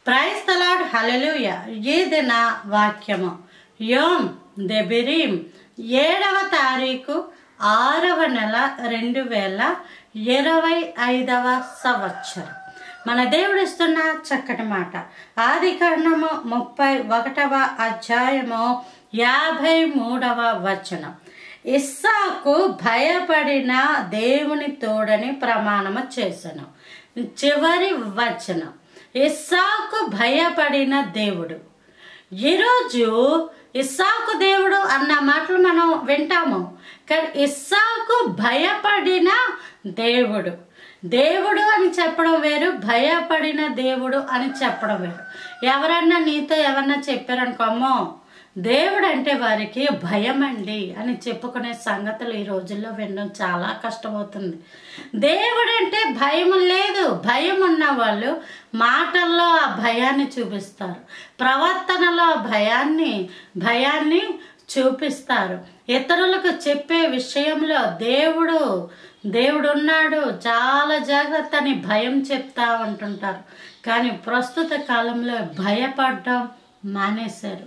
Praise the lord, హల్లెలూయా. ఈ దిన వాక్యము యోమ్ దెబిరీం 7వ తారీఖు 6వ నెల 2025వ సంవత్సరం. మన దేవుడిస్తున్న చక్కటి మాట. ఆదికాండము 31వ అధ్యాయము 53వ వచనం. ఇస్సాకు భయపడిన దేవుని తోడని ప్రమాణము చేసెను. చివరి వచనం, ఇస్సాకు భయపడిన దేవుడు. ఈరోజు ఇస్సాకు దేవుడు అన్న మాటలు మనం వింటాము, కానీ ఇస్సాకు భయపడిన దేవుడు. దేవుడు అని చెప్పడం వేరు, భయపడిన దేవుడు అని చెప్పడం వేరు. ఎవరన్నా నీతో ఎవరన్నా చెప్పారనుకోమో దేవుడు అంటే వారికి భయం అండి అని చెప్పుకునే సంగతులు ఈ రోజుల్లో వినడం చాలా కష్టమవుతుంది. దేవుడు అంటే భయం లేదు. భయం ఉన్న వాళ్ళు మాటల్లో ఆ భయాన్ని చూపిస్తారు, ప్రవర్తనలో ఆ భయాన్ని చూపిస్తారు. ఇతరులకు చెప్పే విషయంలో దేవుడు ఉన్నాడు, చాలా జాగ్రత్త అని భయం చెప్తా ఉంటుంటారు. కానీ ప్రస్తుత కాలంలో భయపడడం మానేశారు,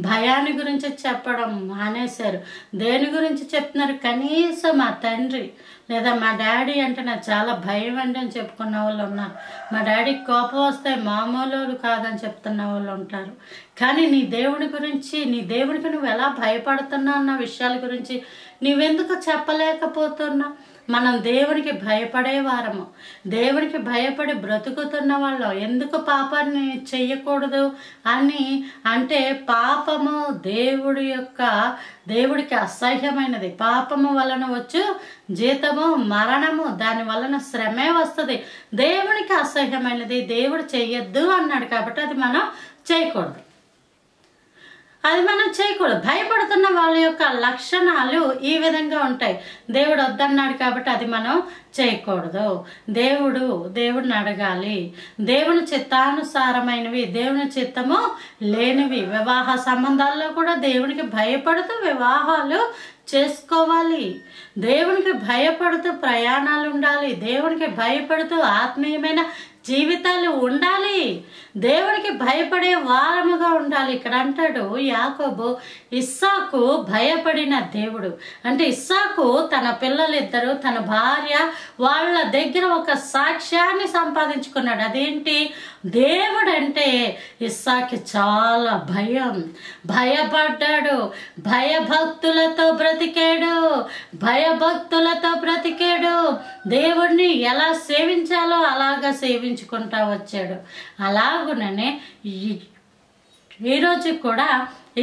భయాన్ని గురించి చెప్పడం మానేశారు. దేని గురించి చెప్తున్నారు? కనీసం మా తండ్రి లేదా మా డాడీ అంటే నాకు చాలా భయం అండి అని చెప్పుకున్న వాళ్ళు ఉన్నారు. మా డాడీకి కోపం వస్తే మామూలు కాదని చెప్తున్న వాళ్ళు ఉంటారు. కానీ నీ దేవుడికి నువ్వు ఎలా భయపడుతున్నావు అన్న విషయాల గురించి నువ్వెందుకు చెప్పలేకపోతున్నావు? మనం దేవునికి భయపడేవారము, దేవునికి భయపడి బ్రతుకుతున్న వాళ్ళం. ఎందుకు పాపాన్ని చెయ్యకూడదు అని అంటే, పాపము దేవుడికి అసహ్యమైనది. పాపము వలన వచ్చు జీతము మరణము, దాని వలన శ్రమే వస్తుంది. దేవునికి అసహ్యమైనది దేవుడు చెయ్యొద్దు అన్నాడు కాబట్టి అది మనం చేయకూడదు. భయపడుతున్న వాళ్ళ యొక్క లక్షణాలు ఈ విధంగా ఉంటాయి. దేవుడు వద్దన్నాడు కాబట్టి అది మనం చేయకూడదు. దేవుడిని అడగాలి. దేవుని చిత్తానుసారమైనవి, దేవుని చిత్తము లేనివి, వివాహ సంబంధాల్లో కూడా దేవునికి భయపడుతూ వివాహాలు చేసుకోవాలి. దేవునికి భయపడుతూ ప్రయాణాలు ఉండాలి. దేవునికి భయపడుతూ ఆత్మీయమైన జీవితాలు ఉండాలి. దేవునికి భయపడే వారముగా ఉండాలి. ఇక్కడ అంటాడు యాకోబు, ఇస్సాకు భయపడిన దేవుడు. అంటే ఇస్సాకు తన పిల్లలిద్దరూ, తన భార్య వాళ్ళ దగ్గర ఒక సాక్ష్యాన్ని సంపాదించుకున్నాడు. అదేంటి? దేవుడు అంటే ఇస్సాకి చాలా భయపడ్డాడు. భయభక్తులతో బ్రతికాడు. దేవుడిని ఎలా సేవించాలో అలాగా సేవించుకుంటా వచ్చాడు. అలాగుననే ఈరోజు కూడా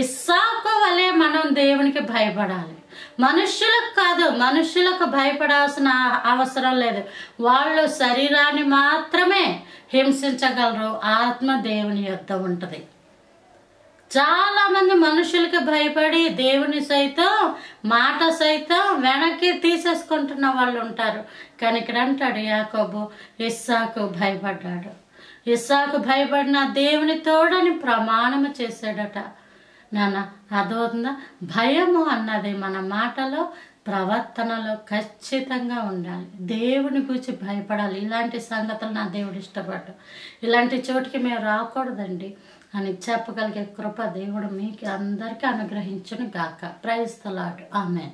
ఇస్సాకు వలె మనం దేవునికి భయపడాలి. మనుష్యులకు కాదు, మనుష్యులకు భయపడాల్సిన అవసరం లేదు. వాళ్ళు శరీరాన్ని మాత్రమే హింసించగలరు, ఆత్మ దేవుని యొద్ద ఉంటుంది. చాలా మంది మనుషులకి భయపడి దేవుని సైతం మాట సైతం వెనక్కి తీసేసుకుంటున్న వాళ్ళు ఉంటారు. కానీ ఇక్కడ అంటాడు యాకోబు, ఇస్సాకు భయపడ్డాడు. ఇస్సాకు భయపడిన దేవుని తోడని ప్రమాణము చేశాడట. నాన్న అదవుతుందా? భయము అన్నది మన మాటలో, ప్రవర్తనలో ఖచ్చితంగా ఉండాలి. దేవుని గురించి భయపడాలి. ఇలాంటి సంగతులు నా దేవుడు ఇష్టపడ్డాడు, ఇలాంటి చోటుకి మేము రాకూడదండి అని చెప్పగలిగే కృప దేవుడు మీకు అందరికీ అనుగ్రహించును గాక. Praise the lord. ఆమేన్.